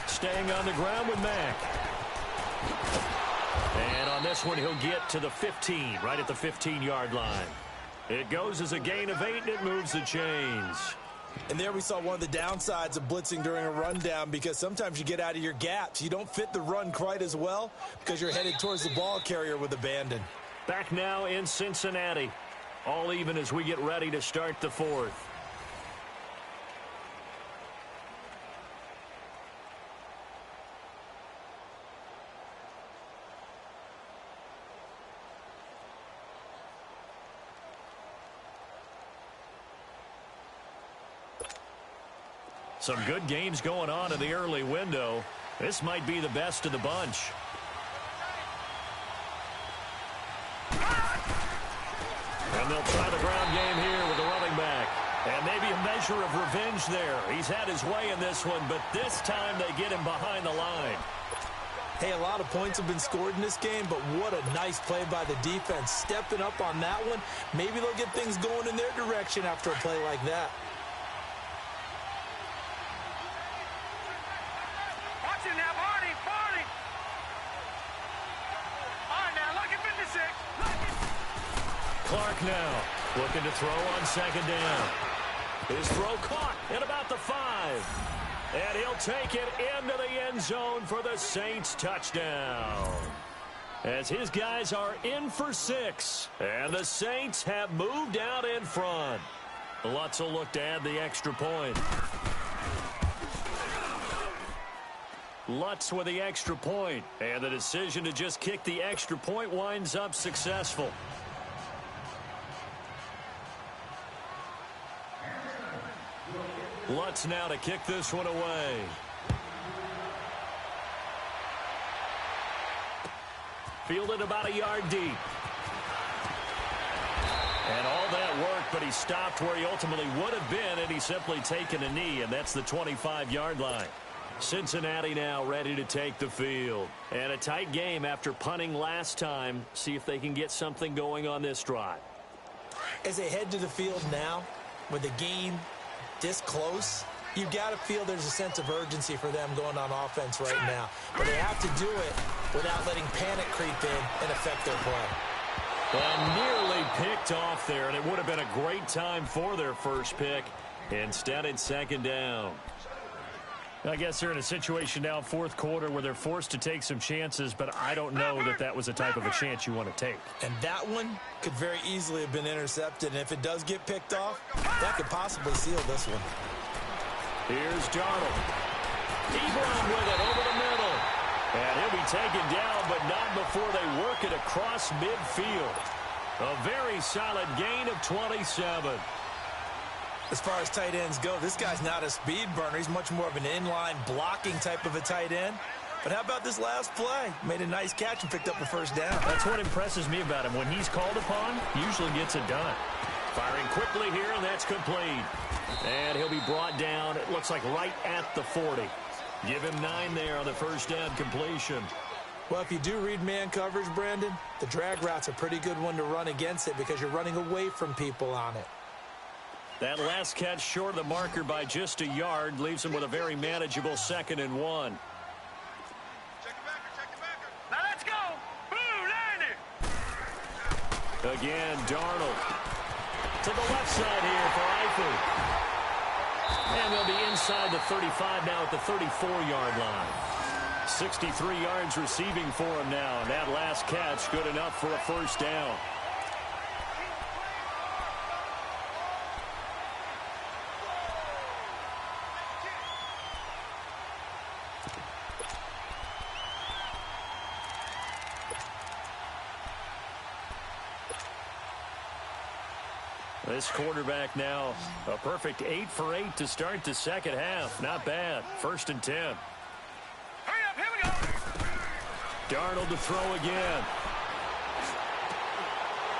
Staying on the ground with Mack. And on this one, he'll get to the 15, right at the 15-yard line. It goes as a gain of 8, and it moves the chains. And there we saw one of the downsides of blitzing during a rundown, because sometimes you get out of your gaps. You don't fit the run quite as well because you're headed towards the ball carrier with abandon. Back now in Cincinnati. All even as we get ready to start the fourth. Some good games going on in the early window. This might be the best of the bunch. And they'll try the ground game here with the running back. And maybe a measure of revenge there. He's had his way in this one, but this time they get him behind the line. Hey, a lot of points have been scored in this game, but what a nice play by the defense. Stepping up on that one. Maybe they'll get things going in their direction after a play like that. Clark now looking to throw on second down. His throw caught at about the 5. And he'll take it into the end zone for the Saints touchdown. as his guys are in for 6. And the Saints have moved out in front. Lutz will look to add the extra point. Lutz with the extra point. And the decision to just kick the extra point winds up successful. Lutz now to kick this one away. Fielded about a yard deep. And all that work, but he stopped where he ultimately would have been, and he's simply taken a knee, and that's the 25-yard line. Cincinnati now ready to take the field. And a tight game after punting last time. See if they can get something going on this drive. As they head to the field now, with the game this close, you've got to feel there's a sense of urgency for them going on offense right now. But they have to do it without letting panic creep in and affect their play. And nearly picked off there, and it would have been a great time for their first pick. Instead, it's second down. I guess they're in a situation now, fourth quarter, where they're forced to take some chances, but I don't know that that was the type of a chance you want to take. And that one could very easily have been intercepted, and if it does get picked off, that could possibly seal this one. Here's Darnold. Ebron with it over the middle. And he'll be taken down, but not before they work it across midfield. A very solid gain of 27. As far as tight ends go, this guy's not a speed burner. He's much more of an inline blocking type of a tight end. But how about this last play? Made a nice catch and picked up a first down. That's what impresses me about him. When he's called upon, he usually gets it done. Firing quickly here, and that's complete. And he'll be brought down, it looks like right at the 40. Give him 9 there on the first down completion. Well, if you do read man coverage, Brandon, the drag route's a pretty good one to run against it because you're running away from people on it. That last catch short of the marker by just a yard leaves him with a very manageable 2nd and 1. Now let's go. Boo, Landy. Again, Darnold. To the left side here for Eifert. And they'll be inside the 35 now at the 34-yard line. 63 yards receiving for him now. And that last catch good enough for a first down. This quarterback now, a perfect 8 for 8 to start the second half. Not bad. 1st and 10. Hurry up, here we go. Darnold to throw again.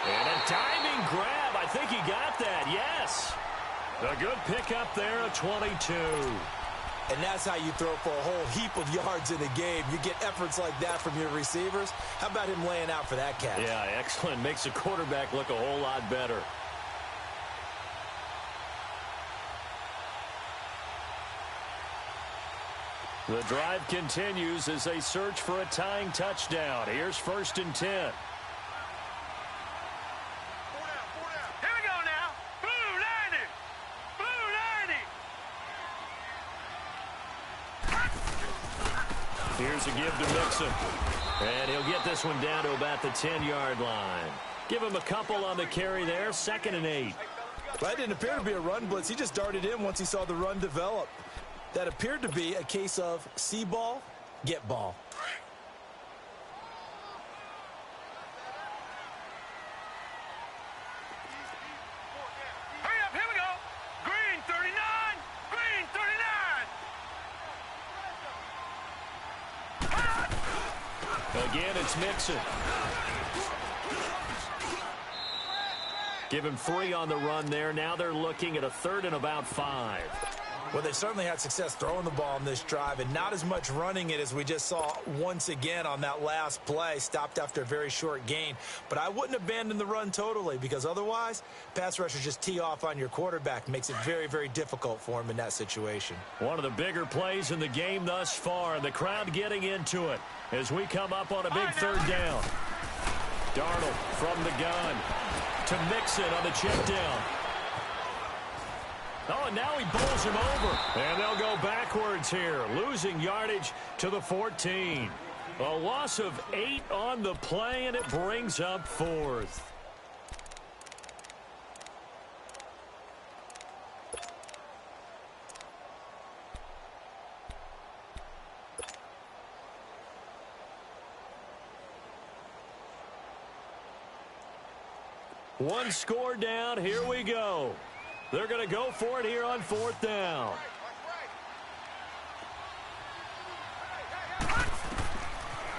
And a diving grab. I think he got that. Yes. A good pickup there, a 22. And that's how you throw for a whole heap of yards in a game. You get efforts like that from your receivers. How about him laying out for that catch? Yeah, excellent. Makes the quarterback look a whole lot better. The drive continues as they search for a tying touchdown. Here's 1st and 10. Here we go now. Boo, Landy. Boo, Landy. Here's a give to Mixon. And he'll get this one down to about the 10-yard line. Give him a couple on the carry there. 2nd and 8. Well, that didn't appear to be a run blitz. He just darted in once he saw the run develop. That appeared to be a case of see ball, get ball. Hurry up, here we go. Green 39. Green 39. Again, it's Mixon. Give him 3 on the run there. Now they're looking at a 3rd and about 5. Well, they certainly had success throwing the ball in this drive and not as much running it as we just saw once again on that last play. Stopped after a very short gain. But I wouldn't abandon the run totally because otherwise, pass rushers just tee off on your quarterback. Makes it very, very difficult for him in that situation. One of the bigger plays in the game thus far, and the crowd getting into it as we come up on a big 3rd down. Darnold from the gun to Mixon on the check down. Oh, and now he bowls him over. And they'll go backwards here, losing yardage to the 14. A loss of 8 on the play, and it brings up 4th. One score down. Here we go. They're going to go for it here on 4th down.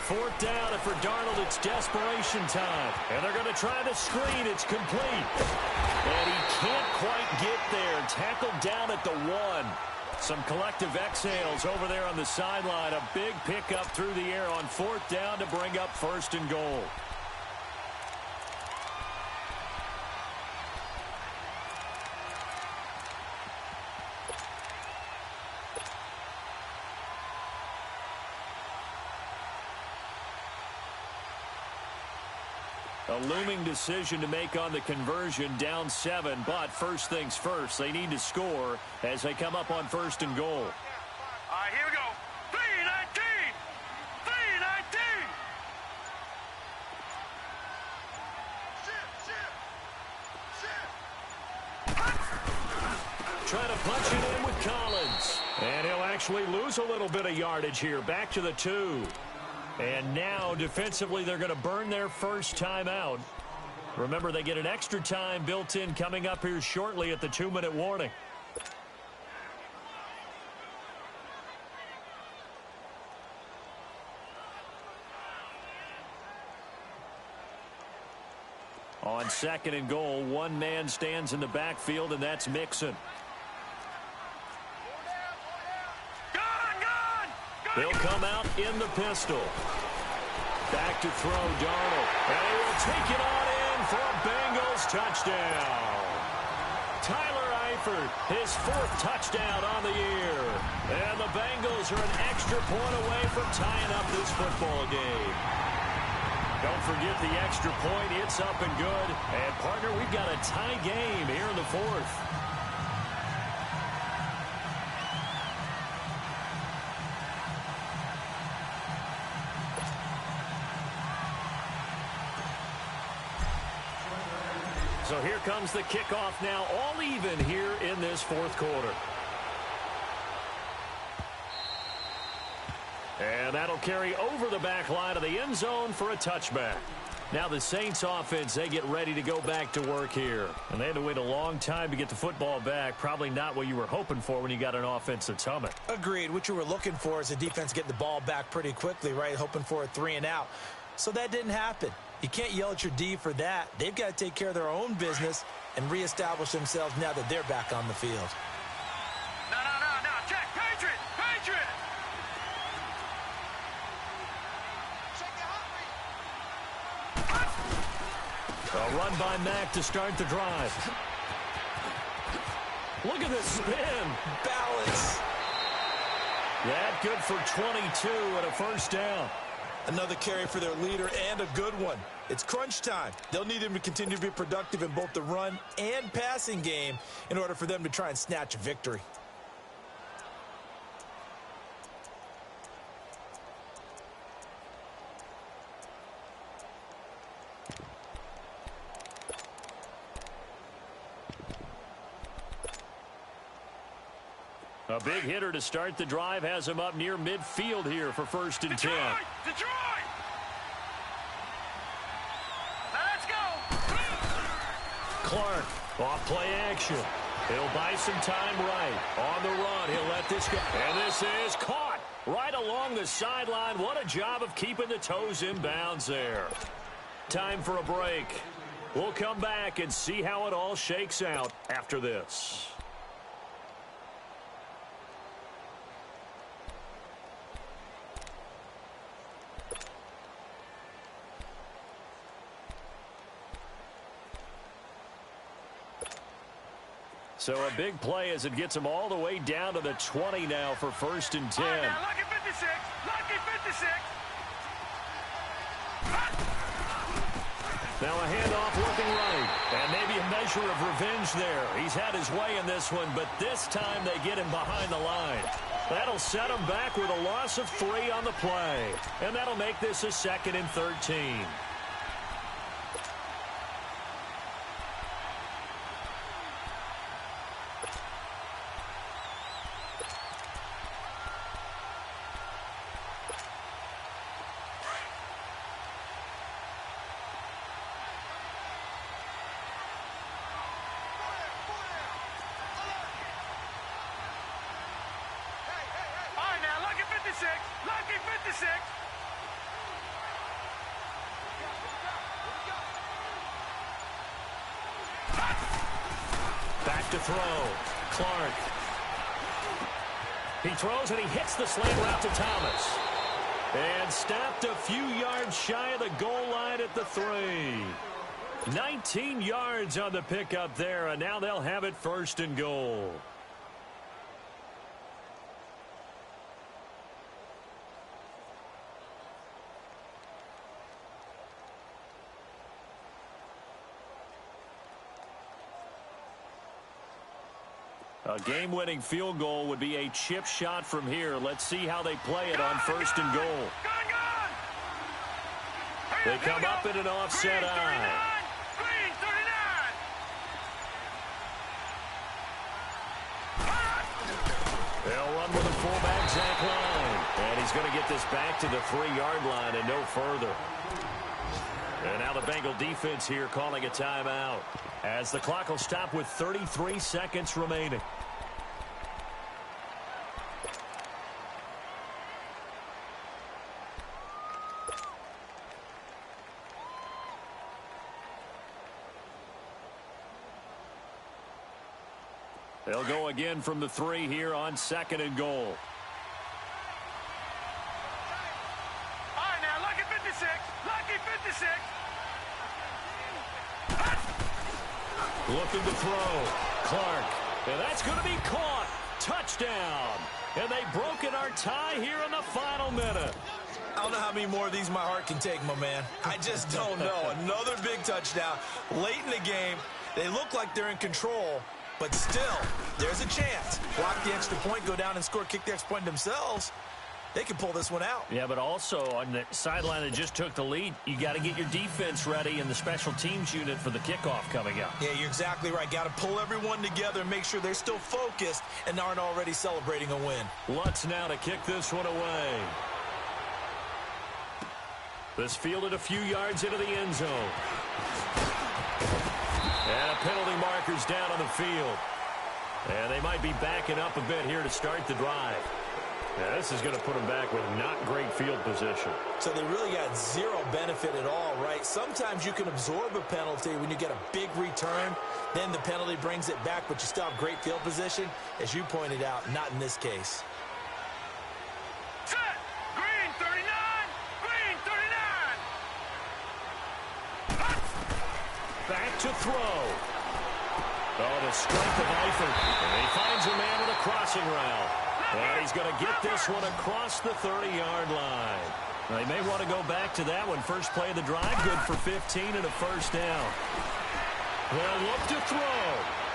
Fourth down, and for Darnold, it's desperation time. And they're going to try the screen. It's complete. And he can't quite get there. Tackled down at the 1. Some collective exhales over there on the sideline. A big pickup through the air on 4th down to bring up 1st and goal. A looming decision to make on the conversion, down 7, but first things first, they need to score as they come up on 1st and goal. All right, here we go. 3-19! 3-19! Trying to punch it in with Collins. And he'll actually lose a little bit of yardage here. Back to the 2. And now, defensively, they're going to burn their first time out. Remember, they get an extra time built in coming up here shortly at the 2-minute warning. On 2nd and goal, one man stands in the backfield, and that's Mixon. They'll come out in the pistol. Back to throw, Darnold. And he will take it on in for a Bengals touchdown. Tyler Eifert, his 4th touchdown on the year. And the Bengals are an extra point away from tying up this football game. Don't forget the extra point. It's up and good. And, partner, we've got a tie game here in the 4th. So here comes the kickoff now, all even here in this 4th quarter. And that'll carry over the back line of the end zone for a touchback. Now the Saints offense, they get ready to go back to work here. And they had to wait a long time to get the football back. Probably not what you were hoping for when you got an offense that's humming. Agreed. What you were looking for is the defense getting the ball back pretty quickly, right? Hoping for a 3 and out. So that didn't happen. You can't yell at your D for that. They've got to take care of their own business and reestablish themselves now that they're back on the field. No. Check. Patriot! Patriot! A run by Mack to start the drive. Look at the spin. Balance. That good for 22 and a first down. Another carry for their leader and a good one. It's crunch time. They'll need him to continue to be productive in both the run and passing game in order for them to try and snatch a victory. A big hitter to start the drive has him up near midfield here for 1st and 10. Detroit! Let's go! Clark, off play action. He'll buy some time right. On the run, he'll let this go. And this is caught right along the sideline. What a job of keeping the toes in bounds there. Time for a break. We'll come back and see how it all shakes out after this. So a big play as it gets them all the way down to the 20 now for 1st and 10. Now, lucky 56. Lucky 56. Now a handoff looking right. And maybe a measure of revenge there. He's had his way in this one, but this time they get him behind the line. That'll set them back with a loss of 3 on the play. And that'll make this a 2nd and 13. Lucky 56. Back to throw. Clark. He throws and he hits the slant route to Thomas. And stopped a few yards shy of the goal line at the 3. 19 yards on the pickup there, and now they'll have it 1st and goal. A game-winning field goal would be a chip shot from here. Let's see how they play it on 1st and goal. They come up in an offset eye. Green 39. They'll run with a fullback, Zach Line. And he's going to get this back to the 3-yard line and no further. And now the Bengal defense here calling a timeout, as the clock will stop with 33 seconds remaining. They'll go again from the 3 here on 2nd and goal. All right, now, lucky 56. Lucky 56. Looking to throw. Clark. And that's going to be caught. Touchdown. And they've broken our tie here in the final minute. I don't know how many more of these my heart can take, my man. I just don't know. Another big touchdown late in the game. They look like they're in control, but still, there's a chance. Block the extra point, go down and score, kick the extra point themselves. They can pull this one out. Yeah, but also on the sideline that just took the lead, you got to get your defense ready and the special teams unit for the kickoff coming up. Yeah, you're exactly right. Got to pull everyone together and make sure they're still focused and aren't already celebrating a win. Lutz now to kick this one away. This fielded a few yards into the end zone. And a penalty marker's down on the field. And they might be backing up a bit here to start the drive. Yeah, this is going to put them back with not great field position. So they really got zero benefit at all, right? Sometimes you can absorb a penalty when you get a big return. Then the penalty brings it back, but you still have great field position. As you pointed out, not in this case. Set. Green 39. Green 39. Back to throw. Oh, the strength of Eifert. And he finds a man with a crossing route. And he's going to get this one across the 30-yard line. Now, they may want to go back to that one. First play of the drive, good for 15 and a first down. They'll look to throw.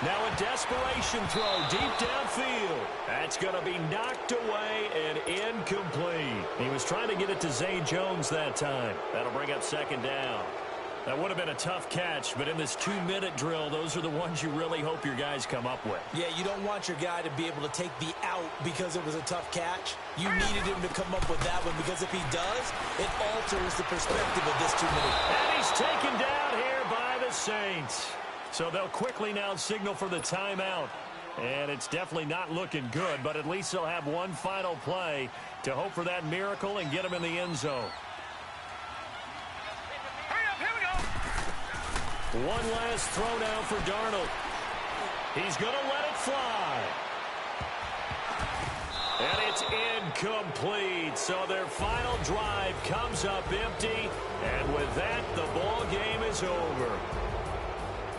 Now a desperation throw deep downfield. That's going to be knocked away and incomplete. He was trying to get it to Zay Jones that time. That'll bring up 2nd down. That would have been a tough catch, but in this 2-minute drill, those are the ones you really hope your guys come up with. Yeah, you don't want your guy to be able to take the out because it was a tough catch. You needed him to come up with that one, because if he does, it alters the perspective of this 2-minute. And he's taken down here by the Saints. So they'll quickly now signal for the timeout. And it's definitely not looking good, but at least they'll have one final play to hope for that miracle and get him in the end zone. One last throw now for Darnold. He's going to let it fly. And it's incomplete. So their final drive comes up empty. And with that, the ball game is over.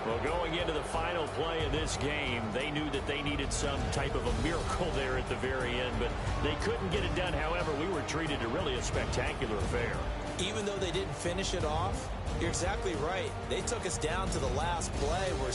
Well, going into the final play of this game, they knew that they needed some type of a miracle there at the very end, but they couldn't get it done. However, we were treated to really a spectacular affair. Even though they didn't finish it off, you're exactly right. They took us down to the last play where